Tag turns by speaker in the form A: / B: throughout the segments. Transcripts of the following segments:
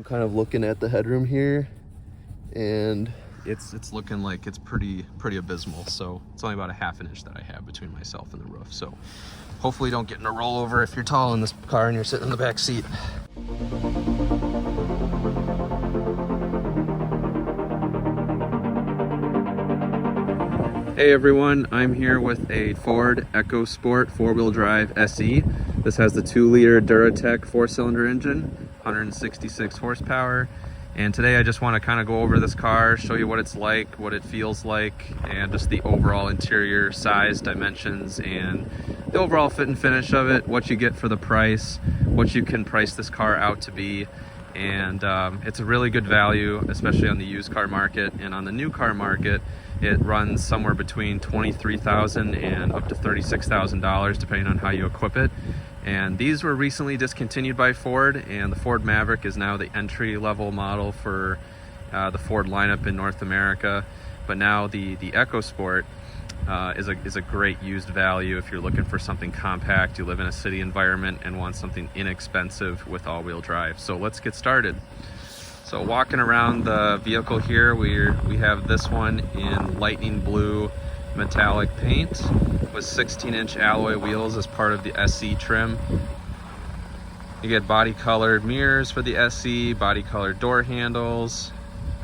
A: I'm kind of looking at the headroom here, and it's looking like it's pretty abysmal. So it's only about a ½ inch that I have between myself and the roof. So hopefully don't get in a rollover if you're tall in this car and you're sitting in the back seat. Hey everyone, I'm here with a Ford EcoSport 4-wheel drive SE. This has the 2-liter Duratec 4-cylinder engine, 166 horsepower. And today I just want to kind of go over this car, show you what it's like, what it feels like, and just the overall interior size, dimensions, and the overall fit and finish of it, what you get for the price, what you can price this car out to be. And it's a really good value, especially on the used car market. And on the new car market, it runs somewhere between $23,000 and up to $36,000 depending on how you equip it. And these were recently discontinued by Ford, and the Ford Maverick is now the entry-level model for the Ford lineup in North America. But now the EcoSport is a great used value if you're looking for something compact, you live in a city environment, and want something inexpensive with all-wheel drive. So let's get started. So walking around the vehicle here, we have this one in lightning blue metallic paint with 16-inch alloy wheels as part of the SE trim. You get body colored mirrors for the SE, body colored door handles.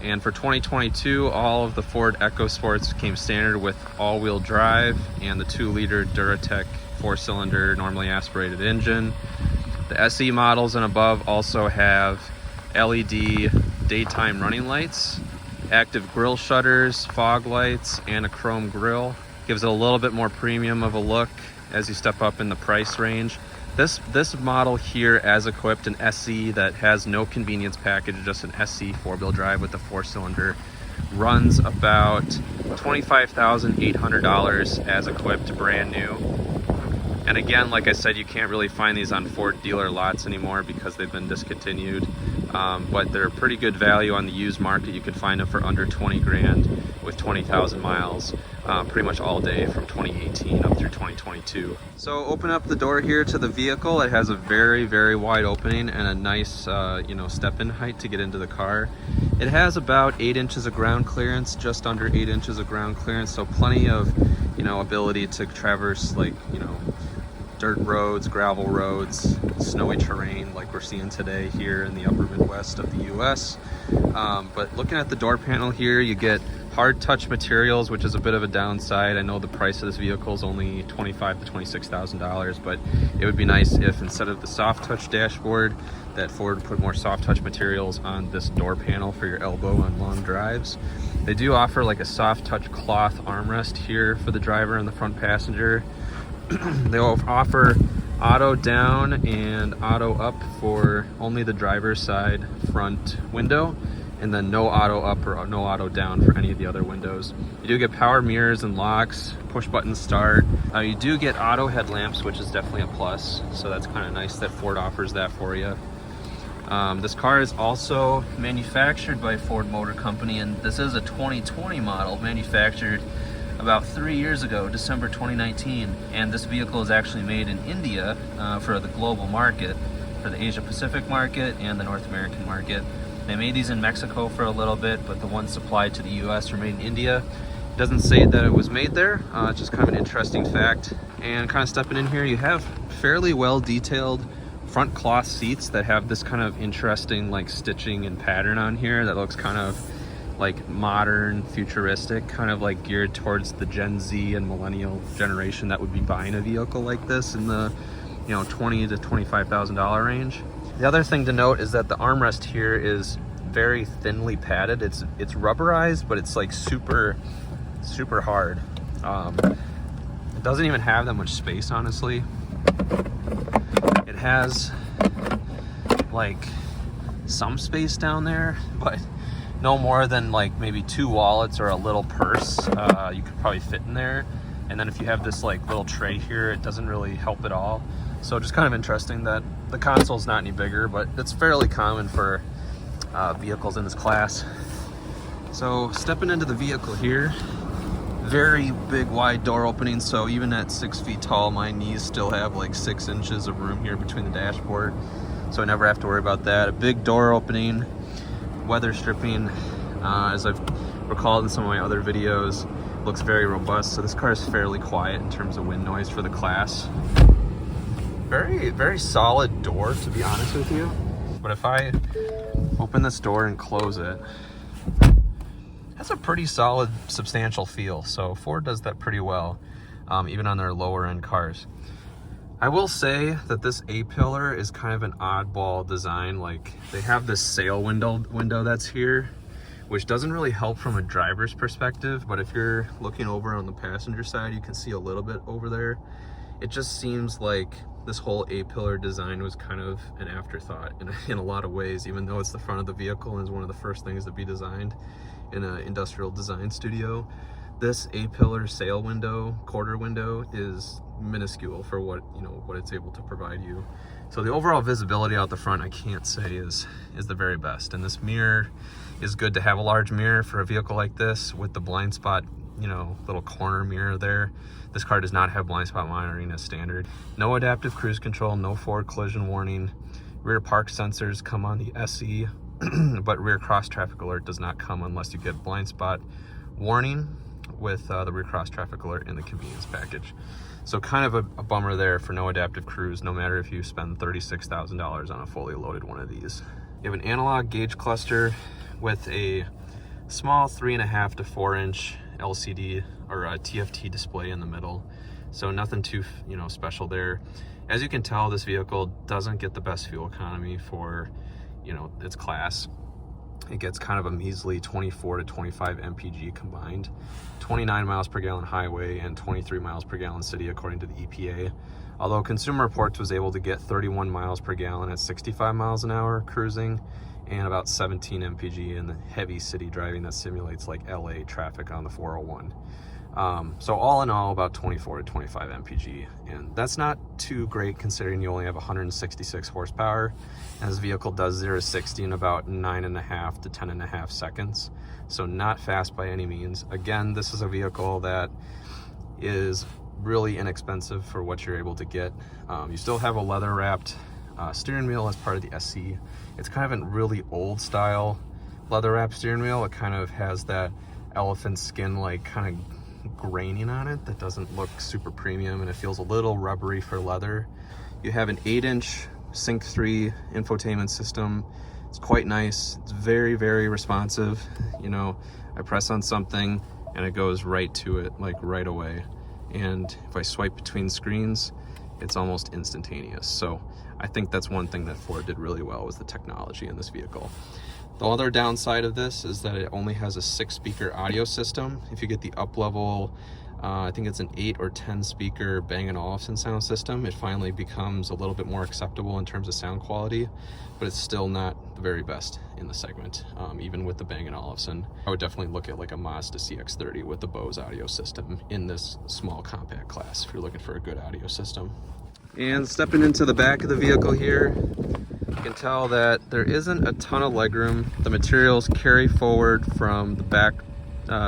A: And for 2022, all of the Ford EcoSports came standard with all-wheel drive and the 2-liter Duratec 4-cylinder normally aspirated engine. The SE models and above also have LED daytime running lights, active grille shutters, fog lights, and a chrome grille. Gives it a little bit more premium of a look as you step up in the price range. This model here, as equipped, an SE that has no convenience package, just an SE 4-wheel drive with the 4-cylinder, runs about $25,800 as equipped, brand new. And again, like I said, you can't really find these on Ford dealer lots anymore because they've been discontinued. But they're a pretty good value on the used market. You can find them for under 20 grand with 20,000 miles pretty much all day from 2018 up through 2022. So open up the door here to the vehicle. It has a very wide opening and a nice step-in height to get into the car. It has about 8 inches of ground clearance, just under 8 inches of ground clearance, so plenty of ability to traverse dirt roads, gravel roads, snowy terrain like we're seeing today here in the upper Midwest of the US. But looking at the door panel here, you get hard touch materials, which is a bit of a downside. I know the price of this vehicle is only $25,000 to $26,000, but it would be nice if instead of the soft touch dashboard that Ford put more soft touch materials on this door panel for your elbow on long drives. They do offer like a soft touch cloth armrest here for the driver and the front passenger. They offer auto down and auto up for only the driver's side front window, and then no auto up or no auto down for any of the other windows. You do get power mirrors and locks, push button start. You do get auto headlamps, which is definitely a plus, so that's kind of nice that Ford offers that for you. This car is also manufactured by Ford Motor Company, and this is a 2020 model, manufactured about 3 years ago, December 2019, and this vehicle is actually made in India for the global market, for the Asia Pacific market and the North American market. They made these in Mexico for a little bit, but the ones supplied to the US are made in India. It doesn't say that it was made there, it's just kind of an interesting fact. And kind of stepping in here, you have fairly well detailed front cloth seats that have this kind of interesting like stitching and pattern on here that looks kind of like modern, futuristic, kind of like geared towards the Gen Z and millennial generation that would be buying a vehicle like this in the $20,000 to $25,000 range. The other thing to note is that the armrest here is very thinly padded. It's rubberized, but it's like super hard. It doesn't even have that much space, honestly. It has like some space down there, but no more than like maybe 2 wallets or a little purse you could probably fit in there. And then if you have this like little tray here, it doesn't really help at all. So just kind of interesting that the console's not any bigger, but it's fairly common for vehicles in this class. So stepping into the vehicle here, very big wide door opening, so even at 6 feet tall, my knees still have like 6 inches of room here between the dashboard so I never have to worry about that. A big door opening, weather stripping, as I've recalled in some of my other videos, looks very robust. So this car is fairly quiet in terms of wind noise for the class. Very, very solid door, to be honest with you. But if I open this door and close it, that's a pretty solid, substantial feel. So Ford does that pretty well, even on their lower end cars. I will say that this A-pillar is kind of an oddball design. Like, they have this sail window that's here, which doesn't really help from a driver's perspective, but if you're looking over on the passenger side, you can see a little bit over there. It just seems like this whole A-pillar design was kind of an afterthought in a lot of ways, even though it's the front of the vehicle and is one of the first things to be designed in an industrial design studio. This A-pillar sail window, quarter window, is minuscule for what it's able to provide you. So the overall visibility out the front, I can't say is the very best. And this mirror is good to have, a large mirror for a vehicle like this with the blind spot, little corner mirror there. This car does not have blind spot monitoring as standard. No adaptive cruise control, no forward collision warning. Rear park sensors come on the SE, but rear cross traffic alert does not come unless you get blind spot warning with the rear cross traffic alert in the convenience package. So kind of a bummer there for no adaptive cruise, no matter if you spend $36,000 on a fully loaded one of these. You have an analog gauge cluster with a small 3.5 to 4 inch LCD or a TFT display in the middle. So nothing too, special there. As you can tell, this vehicle doesn't get the best fuel economy for, its class. It gets kind of a measly 24 to 25 mpg combined, 29 miles per gallon highway and 23 miles per gallon city according to the EPA. Although Consumer Reports was able to get 31 miles per gallon at 65 miles an hour cruising and about 17 mpg in the heavy city driving that simulates like LA traffic on the 401. So all in all, about 24 to 25 mpg, and that's not too great considering you only have 166 horsepower, and this vehicle does 0 to 60 in about 9.5 to 10.5 seconds, so not fast by any means. Again, this is a vehicle that is really inexpensive for what you're able to get. You still have a leather wrapped steering wheel as part of the SC. It's kind of a really old style leather wrapped steering wheel. It kind of has that elephant skin like kind of graining on it that doesn't look super premium, and it feels a little rubbery for leather. You have an 8-inch Sync 3 infotainment system. It's quite nice. It's very, very responsive. I press on something and it goes right to it, like right away. And if I swipe between screens, it's almost instantaneous. So I think that's one thing that Ford did really well, was the technology in this vehicle. The other downside of this is that it only has a 6-speaker audio system. If you get the up level, I think it's an 8 or 10 speaker Bang & Olufsen sound system, it finally becomes a little bit more acceptable in terms of sound quality, but it's still not the very best in the segment. Even with the Bang & Olufsen, I would definitely look at like a Mazda CX-30 with the Bose audio system in this small compact class if you're looking for a good audio system. And stepping into the back of the vehicle here, you can tell that there isn't a ton of legroom. The materials carry forward from the back,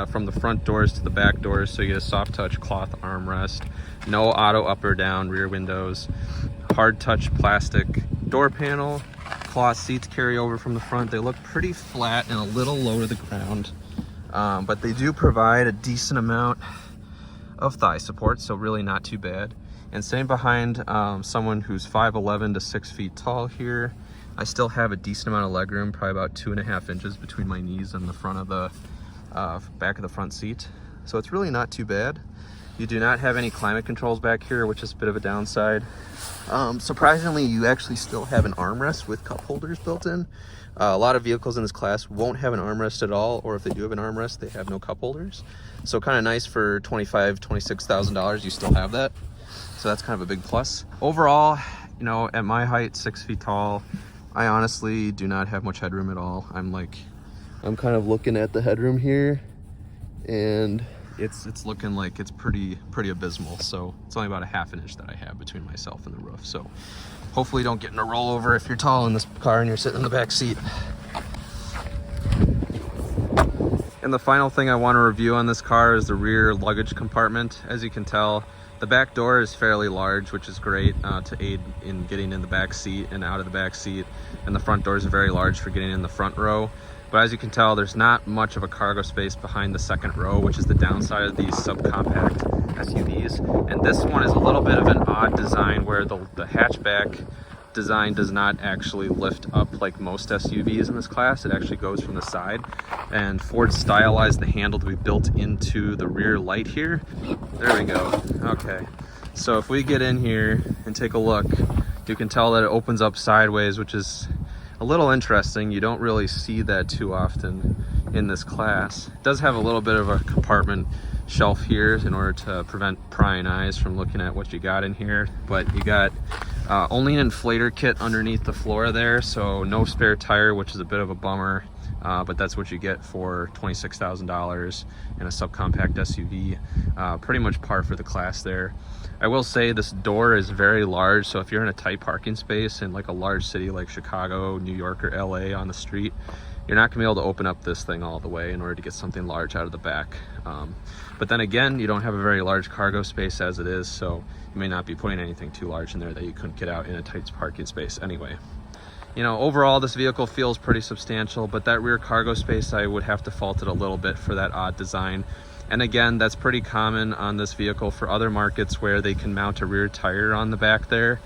A: from the front doors to the back doors, so you get a soft touch cloth armrest, no auto up or down rear windows, hard touch plastic door panel, cloth seats carry over from the front. They look pretty flat and a little low to the ground, but they do provide a decent amount of thigh support, so really not too bad. And same behind someone who's 5'11" to 6 feet tall here. I still have a decent amount of legroom, probably about 2.5 inches between my knees and the front of the back of the front seat. So it's really not too bad. You do not have any climate controls back here, which is a bit of a downside. Surprisingly, you actually still have an armrest with cup holders built in. A lot of vehicles in this class won't have an armrest at all, or if they do have an armrest, they have no cup holders. So kind of nice for $25,000, $26,000, you still have that. So that's kind of a big plus. Overall, at my height, 6 feet tall, I honestly do not have much headroom at all. I'm kind of looking at the headroom here, and it's looking like it's pretty abysmal. So it's only about a ½ inch that I have between myself and the roof. So hopefully you don't get in a rollover if you're tall in this car and you're sitting in the back seat. And the final thing I want to review on this car is the rear luggage compartment. As you can tell, The back door is fairly large, which is great to aid in getting in the back seat and out of the back seat. And the front doors are very large for getting in the front row. But as you can tell, there's not much of a cargo space behind the second row, which is the downside of these subcompact SUVs. And this one is a little bit of an odd design where the hatchback design does not actually lift up like most SUVs in this class. It actually goes from the side, and Ford stylized the handle to be built into the rear light here. There we go. Okay, so if we get in here and take a look, you can tell that it opens up sideways, which is a little interesting. You don't really see that too often in this class. It does have a little bit of a compartment shelf here in order to prevent prying eyes from looking at what you got in here, but you got only an inflator kit underneath the floor there, so no spare tire, which is a bit of a bummer, but that's what you get for $26,000 in a subcompact SUV. Pretty much par for the class there. I will say this door is very large, so if you're in a tight parking space in like a large city like Chicago, New York, or LA on the street, you're not gonna be able to open up this thing all the way in order to get something large out of the back. But then again, you don't have a very large cargo space as it is, so you may not be putting anything too large in there that you couldn't get out in a tight parking space anyway. You know, overall this vehicle feels pretty substantial, but that rear cargo space, I would have to fault it a little bit for that odd design. And again, that's pretty common on this vehicle for other markets where they can mount a rear tire on the back there.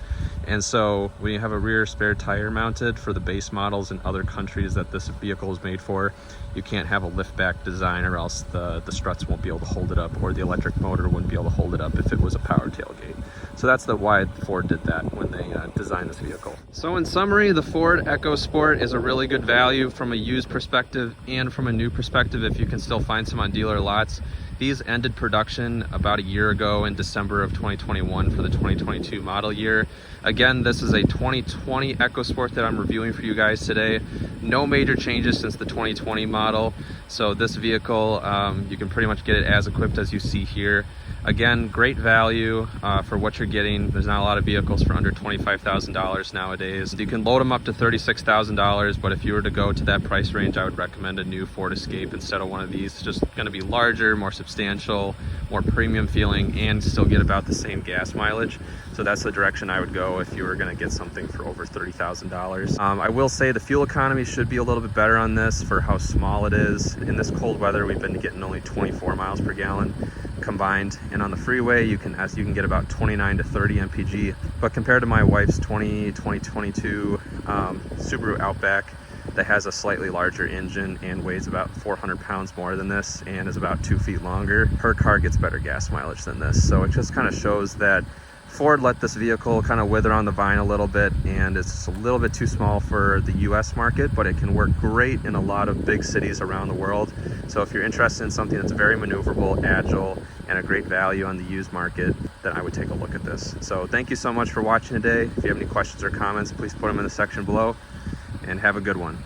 A: And so when you have a rear spare tire mounted for the base models in other countries that this vehicle is made for, you can't have a lift back design, or else the struts won't be able to hold it up, or the electric motor wouldn't be able to hold it up if it was a power tailgate. So that's why Ford did that when they designed this vehicle. So in summary, the Ford EcoSport is a really good value from a used perspective and from a new perspective if you can still find some on dealer lots. These ended production about a year ago in December of 2021 for the 2022 model year. Again, this is a 2020 EcoSport that I'm reviewing for you guys today. No major changes since the 2020 model. So this vehicle, you can pretty much get it as equipped as you see here. Again, great value for what you're getting. There's not a lot of vehicles for under $25,000 nowadays. You can load them up to $36,000, but if you were to go to that price range, I would recommend a new Ford Escape instead of one of these. It's just going to be larger, more substantial, more premium feeling, and still get about the same gas mileage. So that's the direction I would go if you were going to get something for over $30,000. I will say the fuel economy should be a little bit better on this for how small it is. In this cold weather, we've been getting only 24 miles per gallon combined, and on the freeway you can get about 29 to 30 mpg. But compared to my wife's 2022 Subaru Outback that has a slightly larger engine and weighs about 400 pounds more than this and is about 2 feet longer, her car gets better gas mileage than this. So it just kind of shows that Ford let this vehicle kind of wither on the vine a little bit, and it's a little bit too small for the US market, but it can work great in a lot of big cities around the world. So if you're interested in something that's very maneuverable, agile, and a great value on the used market, then I would take a look at this. So thank you so much for watching today. If you have any questions or comments, please put them in the section below, and have a good one.